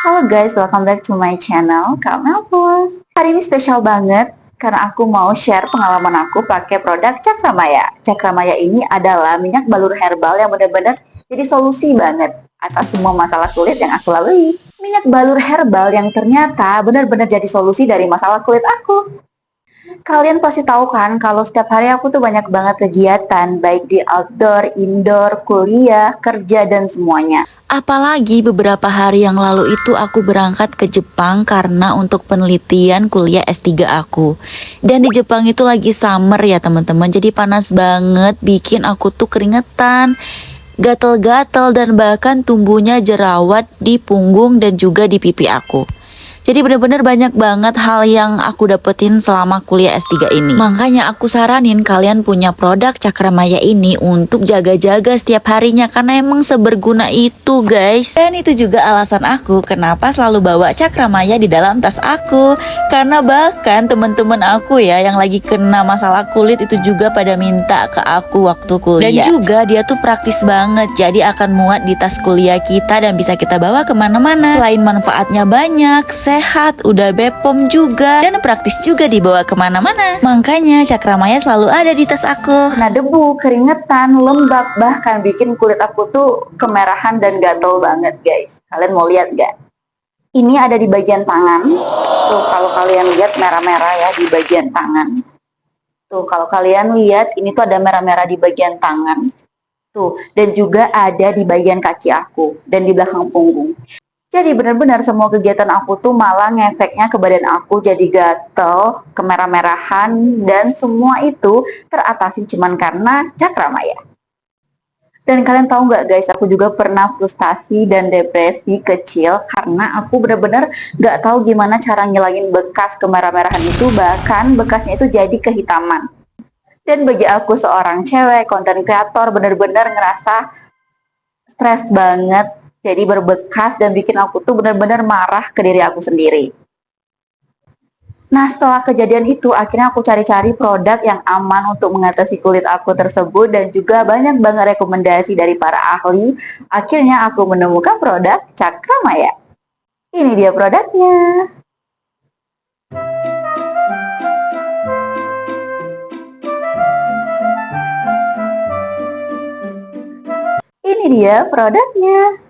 Halo guys, welcome back to my channel, Kak Melpus. Hari ini spesial banget karena aku mau share pengalaman aku pakai produk Cakramaya. Cakramaya ini adalah minyak balur herbal yang benar-benar jadi solusi banget atas semua masalah kulit yang aku lalui. Minyak balur herbal yang ternyata benar-benar jadi solusi dari masalah kulit aku. Kalian pasti tahu kan kalau setiap hari aku tuh banyak banget kegiatan, baik di outdoor, indoor, kuliah, kerja, dan semuanya. Apalagi beberapa hari yang lalu itu aku berangkat ke Jepang karena untuk penelitian kuliah S3 aku. Dan di Jepang itu lagi summer ya teman-teman, jadi panas banget, bikin aku tuh keringetan, gatel-gatel, dan bahkan tumbuhnya jerawat di punggung dan juga di pipi aku. Jadi bener-bener banyak banget hal yang aku dapetin selama kuliah S3 ini. Makanya aku saranin kalian punya produk Cakramaya ini untuk jaga-jaga setiap harinya karena emang seberguna itu guys. Dan itu juga alasan aku kenapa selalu bawa Cakramaya di dalam tas aku. Karena bahkan temen-temen aku ya yang lagi kena masalah kulit itu juga pada minta ke aku waktu kuliah. Dan juga dia tuh praktis banget, jadi akan muat di tas kuliah kita dan bisa kita bawa kemana-mana. Selain manfaatnya banyak, sehat, udah Bepom juga, dan praktis juga dibawa kemana-mana. Makanya Cakramaya selalu ada di tas aku. Kena debu, keringetan, lembab, bahkan bikin kulit aku tuh kemerahan dan gatel banget guys. Kalian mau lihat gak? Ini ada di bagian tangan. Tuh kalau kalian lihat merah-merah ya di bagian tangan. Tuh kalau kalian lihat ini tuh ada merah-merah di bagian tangan. Tuh, dan juga ada di bagian kaki aku dan di belakang punggung. Jadi benar-benar semua kegiatan aku tuh malah ngefeknya ke badan aku jadi gatel, kemerah-merahan, dan semua itu teratasi cuman karena Cakramaya. Dan kalian tahu nggak guys, aku juga pernah frustasi dan depresi kecil karena aku benar-benar nggak tahu gimana cara ngilangin bekas kemerah-merahan itu, bahkan bekasnya itu jadi kehitaman. Dan bagi aku seorang cewek, konten kreator, benar-benar ngerasa stres banget, jadi berbekas dan bikin aku tuh benar-benar marah ke diri aku sendiri. Nah setelah kejadian itu akhirnya aku cari-cari produk yang aman untuk mengatasi kulit aku tersebut dan juga banyak banget rekomendasi dari para ahli. Akhirnya aku menemukan produk Cakramaya. Ini dia produknya. Ini dia produknya.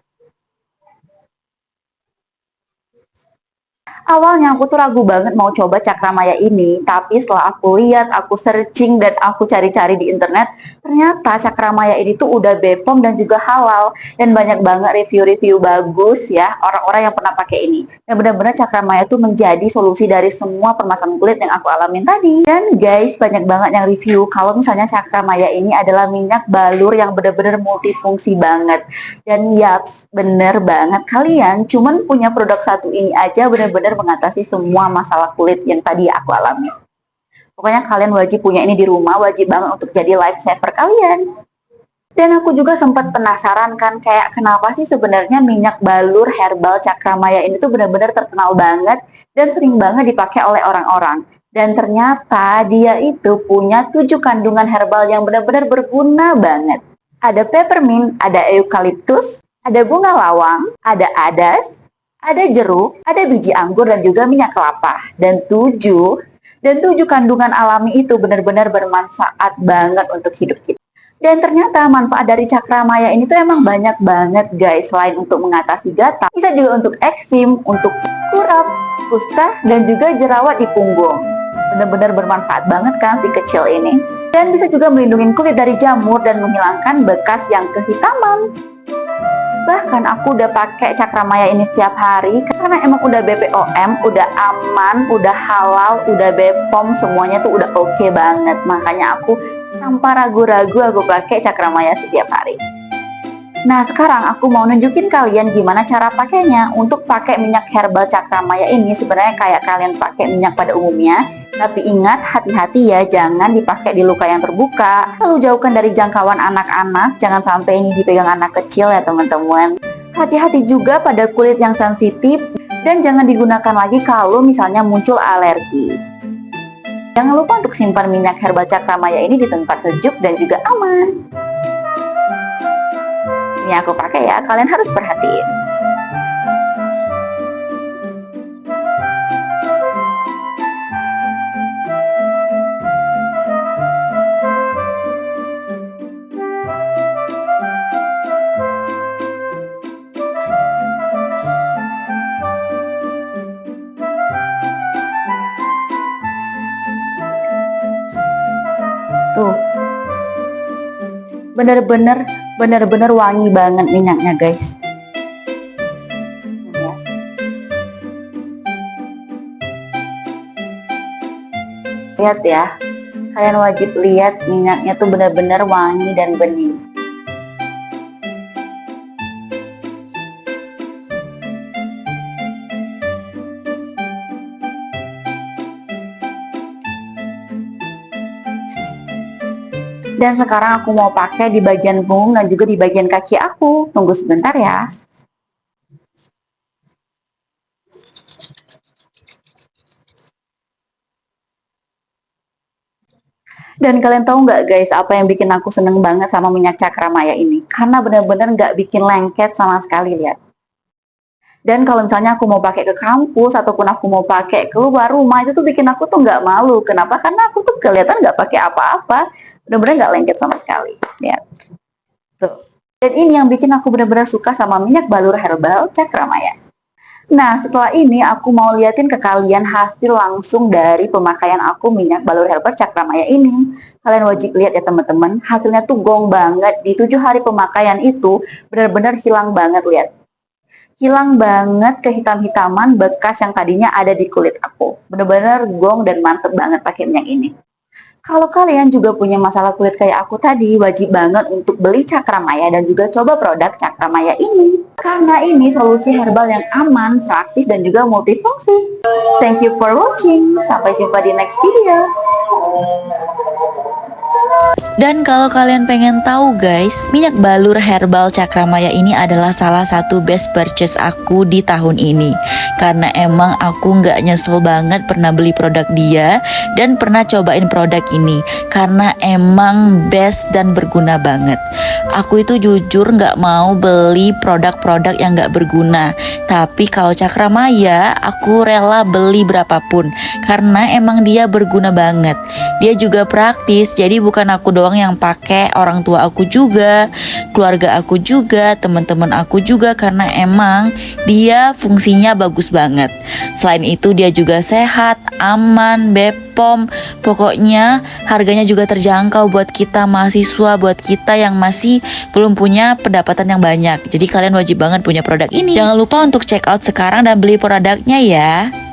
Awalnya aku tuh ragu banget mau coba Cakramaya ini, tapi setelah aku lihat, aku searching dan aku cari-cari di internet, ternyata Cakramaya ini tuh udah Bepom dan juga halal dan banyak banget review-review bagus ya orang-orang yang pernah pakai ini. Dan benar-benar Cakramaya tuh menjadi solusi dari semua permasalahan kulit yang aku alamin tadi. Dan guys, banyak banget yang review kalau misalnya Cakramaya ini adalah minyak balur yang benar-benar multifungsi banget. Dan yaps, bener banget kalian cuman punya produk satu ini aja benar-benar mengatasi semua masalah kulit yang tadi aku alami. Pokoknya kalian wajib punya ini di rumah, wajib banget untuk jadi lifesaver kalian. Dan aku juga sempat penasaran kan kayak kenapa sih sebenarnya minyak balur herbal Cakramaya ini tuh benar-benar terkenal banget dan sering banget dipakai oleh orang-orang. Dan ternyata dia itu punya 7 kandungan herbal yang benar-benar berguna banget. Ada peppermint, ada eukaliptus, ada bunga lawang, ada adas, ada jeruk, ada biji anggur dan juga minyak kelapa. Dan 7 kandungan alami itu benar-benar bermanfaat banget untuk hidup kita. Dan ternyata manfaat dari Cakramaya ini tuh emang banyak banget guys. Selain untuk mengatasi gatal, bisa juga untuk eksim, untuk kurap, kusta, dan juga jerawat di punggung. Benar-benar bermanfaat banget kan si kecil ini. Dan bisa juga melindungi kulit dari jamur dan menghilangkan bekas yang kehitaman. Bahkan aku udah pakai Cakramaya ini setiap hari karena emang udah BPOM, udah aman, udah halal, udah Bepom, semuanya tuh udah oke banget. Makanya aku tanpa ragu-ragu aku pakai Cakramaya setiap hari. Nah sekarang aku mau nunjukin kalian gimana cara pakainya. Untuk pakai minyak herbal Cakramaya ini sebenarnya kayak kalian pakai minyak pada umumnya. Tapi ingat, hati-hati ya, jangan dipakai di luka yang terbuka. Lalu jauhkan dari jangkauan anak-anak, jangan sampai ini dipegang anak kecil ya teman-teman. Hati-hati juga pada kulit yang sensitif dan jangan digunakan lagi kalau misalnya muncul alergi. Jangan lupa untuk simpan minyak herbal Cakramaya ini di tempat sejuk dan juga aman. Ini aku pakai ya, kalian harus perhatiin. Bener-bener wangi banget minyaknya guys. Lihat ya, kalian wajib lihat minyaknya tuh bener-bener wangi dan bening. Dan sekarang aku mau pakai di bagian punggung dan juga di bagian kaki aku. Tunggu sebentar ya. Dan kalian tahu nggak guys, apa yang bikin aku seneng banget sama minyak Cakramaya ini? Karena bener-bener nggak bikin lengket sama sekali, lihat. Dan kalau misalnya aku mau pakai ke kampus ataupun aku mau pakai keluar rumah, itu tuh bikin aku tuh nggak malu. Kenapa? Karena aku tuh kelihatan nggak pakai apa-apa, bener-bener nggak lengket sama sekali. Lihat. Tuh. Dan ini yang bikin aku bener-bener suka sama minyak balur herbal Cakramaya. Nah, setelah ini aku mau liatin ke kalian hasil langsung dari pemakaian aku minyak balur herbal Cakramaya ini. Kalian wajib lihat ya teman-teman, hasilnya tuh gong banget. Di 7 hari pemakaian itu benar-benar hilang banget, lihat. Hilang banget kehitam-hitaman bekas yang tadinya ada di kulit aku. Benar-benar gong dan mantep banget pakai minyak ini. Kalau kalian juga punya masalah kulit kayak aku tadi, wajib banget untuk beli Cakramaya dan juga coba produk Cakramaya ini. Karena ini solusi herbal yang aman, praktis, dan juga multifungsi. Thank you for watching. Sampai jumpa di next video. Dan kalau kalian pengen tahu guys, minyak balur herbal Cakramaya ini adalah salah satu best purchase aku di tahun ini. Karena emang aku nggak nyesel banget pernah beli produk dia dan pernah cobain produk ini. Karena emang best dan berguna banget. Aku itu jujur nggak mau beli produk-produk yang nggak berguna. Tapi kalau Cakramaya, aku rela beli berapapun. Karena emang dia berguna banget. Dia juga praktis, jadi bukan aku doang yang pakai, orang tua aku juga, keluarga aku juga, teman-teman aku juga, karena emang dia fungsinya bagus banget. Selain itu dia juga sehat, aman, BPOM, pokoknya harganya juga terjangkau buat kita mahasiswa, buat kita yang masih belum punya pendapatan yang banyak. Jadi kalian wajib banget punya produk ini. Jangan lupa untuk check out sekarang dan beli produknya ya.